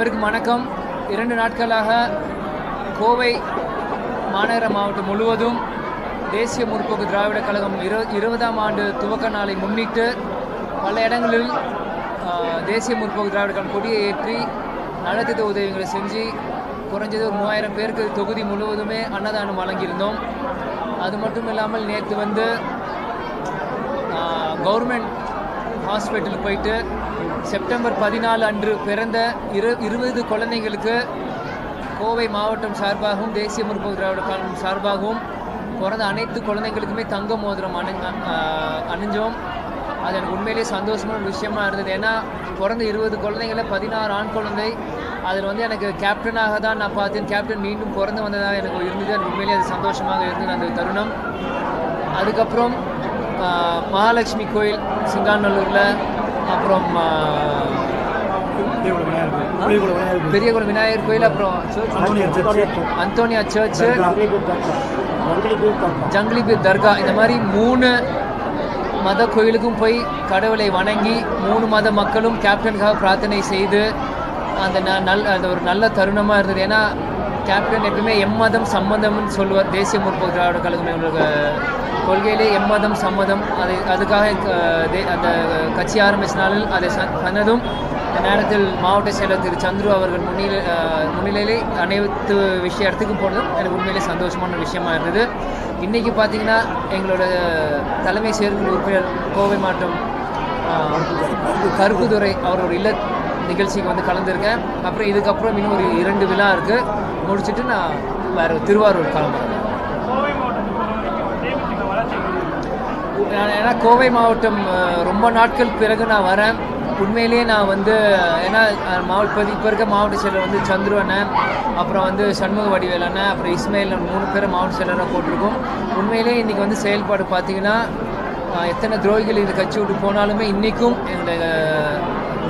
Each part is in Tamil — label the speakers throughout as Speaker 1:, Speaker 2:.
Speaker 1: அனைவருக்கும் வணக்கம். 2 நாட்களாக கோவை மாநகர மாவட்டம் முழுவதும் தேசிய முற்போக்கு திராவிடக் கழகம் 20ஆம் ஆண்டு துவக்க நாளை முன்னிட்டு பல இடங்களில் தேசிய முற்போக்கு திராவிடக் கழகம் கொடியை ஏற்றி நலத்திட்ட உதவிகளை செஞ்சு குறைஞ்சது ஒரு 3000 பேருக்கு தொகுதி முழுவதுமே அன்னதானம் வழங்கியிருந்தோம். அது மட்டும் இல்லாமல் நேற்று கவர்மெண்ட் ஹாஸ்பிட்டலுக்கு போயிட்டு செப்டம்பர் 14 அன்று பிறந்த 20 குழந்தைங்களுக்கு கோவை மாவட்டம் சார்பாகவும் தேசிய முற்போக்கு திராவிட கழகம் சார்பாகவும் பிறந்த அனைத்து குழந்தைங்களுக்குமே தங்க மோதிரம் அணிஞ்சோம். அது எனக்கு உண்மையிலேயே சந்தோஷமான விஷயமா இருந்தது. ஏன்னா பிறந்த 20 குழந்தைங்கள 16 ஆண் குழந்தை. அதில் எனக்கு கேப்டனாக தான் நான் பார்த்தேன். கேப்டன் மீண்டும் பிறந்து வந்ததாக எனக்கு இருந்தது. எனக்கு உண்மையிலேயே அது சந்தோஷமாக இருந்தது அந்த தருணம். அதுக்கப்புறம் மகாலட்சுமி கோயில் சிங்காநல்லூரில், அப்புறம் பெரியகுளம் விநாயகர் கோயில், அப்புறம் அந்தோனியா சர்ச்சு, ஜங்லிபீர் தர்கா, இந்த மாதிரி 3 மத கோயிலுக்கும் போய் கடவுளை வணங்கி 3 மத மக்களும் கேப்டனுக்காக பிரார்த்தனை செய்து அந்த ஒரு நல்ல தருணமாக இருந்தது. ஏன்னா கேப்டன் எப்பவுமே எம்மதம் சம்மதம்னு சொல்லுவார். தேசிய முற்போக்கு திராவிட கழகம் எங்களோட கொள்கையிலே எம்மதம் சம்மதம். அதுக்காக அந்த கட்சி ஆரம்பித்த நாளில் அதை சொன்னதும் நேரத்தில் மாவட்ட செயலர் திரு சந்துரு அவர்கள் முன்னிலையிலே அனைத்து இடத்துக்கும் போனதும் எனக்கு உண்மையிலே சந்தோஷமான விஷயமா இருந்தது. இன்றைக்கி பார்த்தீங்கன்னா எங்களோட தலைமை செயற்குழு உறுப்பினர் கோவை மாவட்டம் கருப்புதுரை அவரோட இல்ல நிகழ்ச்சிக்கு கலந்துருக்கேன். அப்புறம் இதுக்கப்புறம் இன்னும் ஒரு 2 விழா இருக்குது. முடிச்சுட்டு நான் வேறு திருவாரூர் கிளம்புறேன். ஏன்னா கோவை மாவட்டம் ரொம்ப நாட்கள் பிறகு நான் வரேன். உண்மையிலேயே நான் ஏன்னா இப்போ இருக்க மாவட்ட செயலர் சந்துரு அண்ணன், அப்புறம் சண்முக வடிவேல் அண்ணன், அப்புறம் இஸ்மாயில் 3 பேரை மாவட்ட செயலராக போட்டிருக்கோம். உண்மையிலேயே இன்றைக்கி செயல்பாடு பார்த்திங்கன்னா எத்தனை துரோகிகள் இந்த கட்சி விட்டு போனாலுமே இன்றைக்கும் எங்களுடைய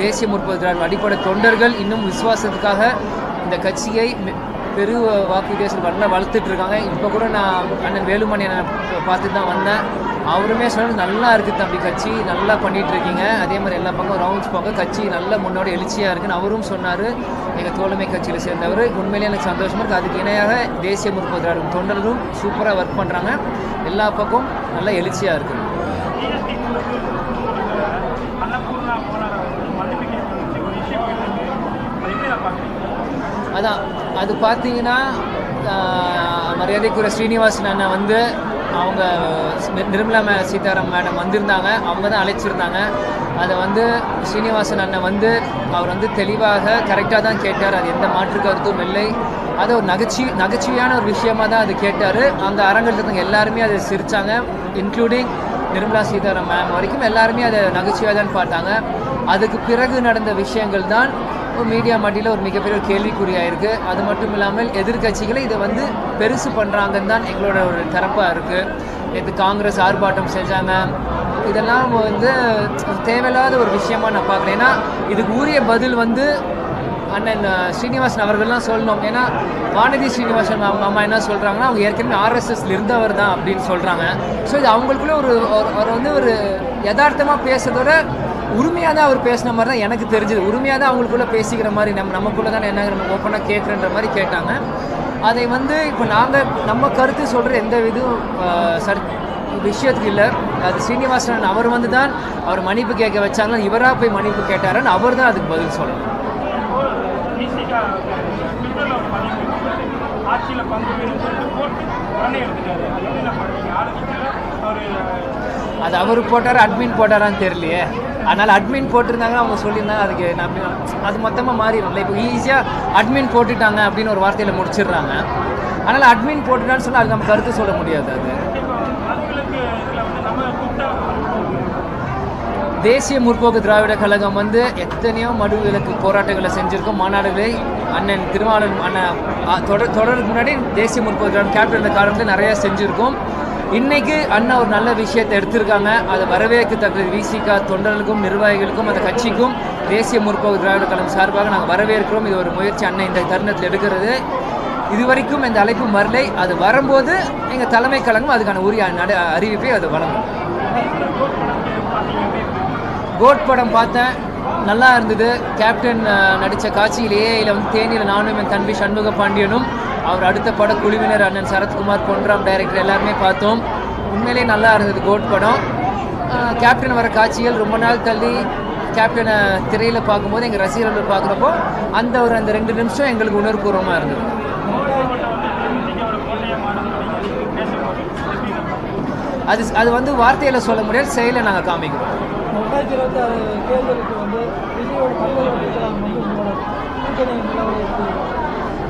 Speaker 1: தேசிய முற்போக்கு திராவிட அடிப்படை தொண்டர்கள் இன்னும் விசுவாசத்துக்காக இந்த கட்சியை பெரு வாக்கு வித்தியாசம் வளர்த்துட்ருக்காங்க. இப்போ கூட நான் அண்ணன் வேலுமணி அண்ணன் பார்த்துட்டு தான் வந்தேன். அவருமே சொன்னது நல்லா இருக்குது தம்பி, கட்சி நல்லா பண்ணிகிட்ருக்கீங்க, அதே மாதிரி எல்லா பக்கம் ரவுண்ட்ஸ் போக கட்சி நல்ல முன்னோட எழுச்சியாக இருக்குன்னு அவரும் சொன்னார். எங்கள் தோழமை கட்சியில் சேர்ந்தவர். உண்மையிலே எனக்கு சந்தோஷமாக இருக்குது. அதுக்கு இணையாக தேசிய முற்போக்கு திராவிட தொண்டர்களும் சூப்பராக ஒர்க் பண்ணுறாங்க. எல்லா பக்கம் நல்லா எழுச்சியாக இருக்குது. அதான் அது பார்த்தீங்கன்னா மரியாதைக்குரிய ஸ்ரீனிவாசன் அண்ணன் அவங்க நிர்மலா சீதாராமன் மேடம் வந்திருந்தாங்க. அவங்க தான் அழைச்சிருந்தாங்க. அதை ஸ்ரீனிவாசன் அண்ணன் அவர் தெளிவாக கரெக்டாக தான் கேட்டார். அது எந்த மாற்று கருத்தும் இல்லை. அது ஒரு நகைச்சுவையான ஒரு விஷயமாக தான் அது கேட்டார். அந்த அரங்கத்தில் எல்லாருமே அதை சிரித்தாங்க, இன்க்ளூடிங் நிர்மலா சீதாராமன் மேம் வரைக்கும் எல்லாருமே அதை நகைச்சுவையாக தான் பார்த்தாங்க. அதுக்கு பிறகு நடந்த விஷயங்கள் தான் மீடியா மட்டியில் ஒரு மிகப்பெரிய ஒரு கேள்விக்குறியாக இருக்குது. அது மட்டும் இல்லாமல் எதிர்கட்சிகளை இதை பெருசு பண்ணுறாங்கன்னு தான் எங்களோட ஒரு தரப்பாக இருக்குது. நேற்று காங்கிரஸ் ஆர்ப்பாட்டம் செஞ்சாங்க. இதெல்லாம் தேவையில்லாத ஒரு விஷயமாக நான் பார்க்குறேன். ஏன்னா இதுக்கு உரிய பதில் அண்ணன் ஸ்ரீனிவாசன் அவர்கள்லாம் சொல்லணும். ஏன்னா வானதி ஸ்ரீனிவாசன் அம்மா என்ன சொல்கிறாங்கன்னா, அவங்க ஏற்கனவே ஆர்எஸ்எஸ்ல இருந்தவர் தான் அப்படின்னு சொல்கிறாங்க. ஸோ இது அவங்களுக்குள்ளே ஒரு யதார்த்தமாக பேசுறதோட உரிமையாக தான் அவர் பேசின மாதிரி தான் எனக்கு தெரிஞ்சது. உரிமையாக தான் அவங்களுக்குள்ளே பேசிக்கிற மாதிரி நமக்குள்ளே தானே என்ன நம்ம ஓப்பனாக கேட்குறன்ற மாதிரி கேட்டாங்க. அதை இப்போ நாங்கள் நம்ம கருத்து சொல்கிற எந்த விஷயத்துக்கு இல்லை. அது ஸ்ரீனிவாசன் அவர் தான் அவர் மன்னிப்பு கேட்க வச்சாங்களா, இவராக போய் மன்னிப்பு கேட்டாருன்னு அவர் தான் அதுக்கு பதில் சொல்லணும். அது அவர் போட்டார், அட்மின் போட்டாரான்னு தெரியலையே. அதனால் அட்மின் போட்டிருந்தாங்கன்னா அவங்க சொல்லியிருந்தாங்க. அதுக்கு நான் அது மொத்தமாக மாறிடும். இப்போ ஈஸியாக அட்மின் போட்டுட்டாங்க அப்படின்னு ஒரு வார்த்தையில் முடிச்சிடுறாங்க. அதனால் அட்மின் போட்டுட்டான்னு சொன்னால் அது நம்ம கருத்து சொல்ல முடியாது. அது தேசிய முற்போக்கு திராவிட கழகம் எத்தனையோ மடு விலக்கு போராட்டங்களை செஞ்சுருக்கோம், மாநாடுகளை. அண்ணன் திருமாவளவன் அண்ணன் தொடருக்கு முன்னாடி தேசிய முற்போக்கு திராவிட கேப்டன் காலத்தில் நிறையா செஞ்சுருக்கோம். இன்றைக்கி அண்ணா ஒரு நல்ல விஷயத்தை எடுத்திருக்காங்க. அதை வரவேற்கத்தக்கது. விசிகா தொண்டர்களுக்கும் நிர்வாகிகளுக்கும் அந்த கட்சிக்கும் தேசிய முற்போக்கு திராவிட கழகம் சார்பாக நாங்கள் வரவேற்கிறோம். இது ஒரு முயற்சி அண்ணன் இந்த தருணத்தில் எடுக்கிறது. இதுவரைக்கும் இந்த அழைப்பு வரலை. அது வரும்போது எங்கள் தலைமை கழகம் அதுக்கான உரிய அறிவிப்பை அது வழங்கும். கோட் படம் பார்த்தேன். நல்லா இருந்தது. கேப்டன் நடித்த காட்சியிலேயே இதில் வந்து தேனியில் நானும் என் தம்பி சண்முக பாண்டியனும் அவர் அடுத்த பட குழுவினர் அண்ணன் சரத்குமார் பொன்ராம் டைரக்டர் எல்லாருமே பார்த்தோம். உண்மையிலே நல்லா இருந்தது கோட் படம். கேப்டன் வர காட்சிகள் ரொம்ப நாள் தள்ளி கேப்டனை திரையில் பார்க்கும்போது எங்கள் ரசிகர்கள் பார்க்குறப்போ அந்த 2 நிமிஷம் எங்களுக்கு உணர்வுபூர்வமாக இருந்தது. அது வந்து வார்த்தையில் சொல்ல முடியாது, செயலை நாங்கள் காமிக்கிறோம்.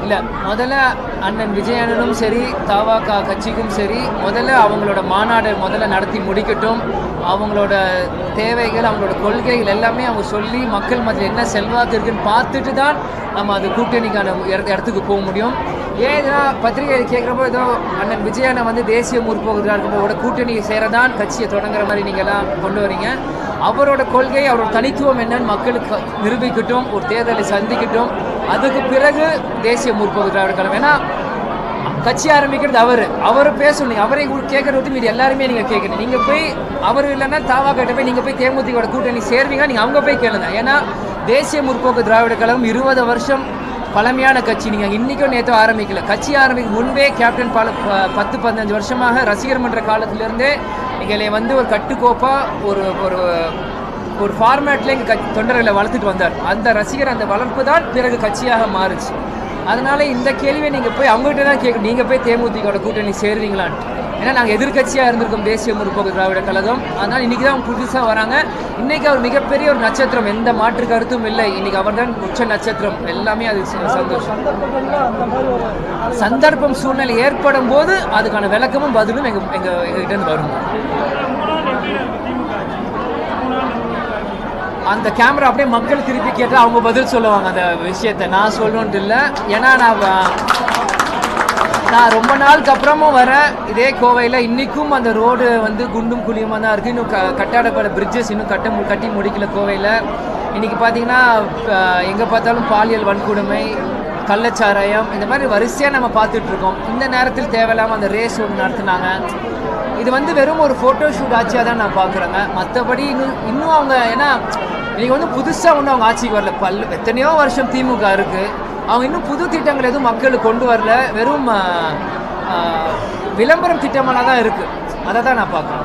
Speaker 1: இல்லை, முதல்ல அண்ணன் விஜயனும் சரி தவாக கட்சிக்கும் சரி முதல்ல அவங்களோட மாநாடு நடத்தி முடிக்கட்டும். அவங்களோட தேவைகள் அவங்களோட கொள்கைகள் எல்லாமே அவங்க சொல்லி மக்கள் மத்தியில் என்ன செல்வாக்கு இருக்குன்னு பார்த்துட்டு தான் நம்ம அது கூட்டணிக்கான இடத்துக்கு போக முடியும். ஏன்னா பத்திரிகை கேட்குறப்போ ஏதோ அண்ணன் விஜயனை வந்து தேசிய முற்போக்குகளாக இருக்கும்போது கூட்டணி சேரதான் கட்சியை தொடங்குற மாதிரி நீங்கள்லாம் கொண்டு வரீங்க. அவரோட கொள்கை அவரோட தனித்துவம் என்னன்னு மக்களுக்கு நிரூபிக்கட்டும், ஒரு தேர்தலை சந்திக்கட்டும். அதுக்கு பிறகு தேசிய முற்போக்கு திராவிட கழகம். ஏன்னா கட்சி ஆரம்பிக்கிறது அவர் பேசணும். அவரை கேட்கறது மீது எல்லாருமே நீங்கள் கேட்கணும். நீங்கள் போய் அவர் இல்லைன்னா தாவா கிட்ட போய் நீங்கள் போய் தேமுதிகோட கூட்டணி சேர்வீங்க, நீங்கள் அவங்க போய் கேளுங்க. ஏன்னா தேசிய முற்போக்கு திராவிட கழகம் 20 வருஷம் பழமையான கட்சி. நீங்கள் இன்றைக்கும் நேற்று ஆரம்பிக்கல. கட்சி ஆரம்பிக்கும் முன்பே கேப்டன் 10-15 வருஷமாக ரசிகர் மன்ற காலத்திலேருந்தே எங்களை வந்து ஒரு கட்டுக்கோப்பாக ஒரு ஃபார்மேட்டில் எங்கள் தொண்டர்களை வளர்த்துட்டு வந்தார். அந்த ரசிகர் அந்த வளர்ப்பு தான் பிறகு கட்சியாக மாறுச்சு. அதனால் இந்த கேள்வியை நீங்கள் போய் அவங்ககிட்ட தான் கேட்கணும். நீங்கள் போய் தேமுதிகோட கூட்டணி சேருவீங்களான்னு. ஏன்னா நாங்கள் எதிர்கட்சியாக இருந்திருக்கோம் தேசிய முற்போக்கு திராவிட கழகம். அதனால் இன்றைக்கி தான் அவங்க புதுசாக வராங்க. இன்றைக்கி அவர் மிகப்பெரிய ஒரு நட்சத்திரம், எந்த மாற்று கருத்தும் இல்லை. இன்றைக்கி அவர் தான் உச்ச நட்சத்திரம். எல்லாமே அது சந்தோஷம். சந்தர்ப்பம் சூழ்நிலை ஏற்படும் போது அதுக்கான விளக்கமும் பதிலும் எங்ககிட்ட வரும். அந்த கேமரா அப்படியே மக்கள் திருப்பி கேட்டால் அவங்க பதில் சொல்லுவாங்க. அந்த விஷயத்தை நான் சொல்லணுன்ட்டு இல்லை. ஏன்னா நான் ரொம்ப நாளுக்கு அப்புறமும் வரேன் இதே கோவையில். இன்றைக்கும் அந்த ரோடு வந்து குண்டும் குழியுமாக தான் இருக்குது. இன்னும் கட்டாடப்பட பிரிட்ஜஸ் இன்னும் கட்டி முடிக்கல கோவையில். இன்றைக்கி பார்த்திங்கன்னா எங்கே பார்த்தாலும் பாலியல் வன்கொடுமை, கள்ளச்சாராயம், இந்த மாதிரி வரிசையாக நம்ம பார்த்துட்ருக்கோம். இந்த நேரத்தில் தேவையில்லாமல் அந்த ரேஸ் ஒன்று நடத்துனாங்க. இது வந்து வெறும் ஒரு ஃபோட்டோ ஷூட் ஆட்சியாக தான் நான் பார்க்குறேங்க. மற்றபடி இன்னும் அவங்க ஏன்னா இன்றைக்கி வந்து புதுசாக ஒன்று அவங்க ஆட்சிக்கு வரல. எத்தனையோ வருஷம் திமுக இருக்குது. அவங்க இன்னும் புது திட்டங்கள் எதுவும் மக்களுக்கு கொண்டு வரல. வெறும் விளம்பரம் திட்டமெல்லாம் தான் இருக்குது. அதை தான் நான் பார்க்குறேன்.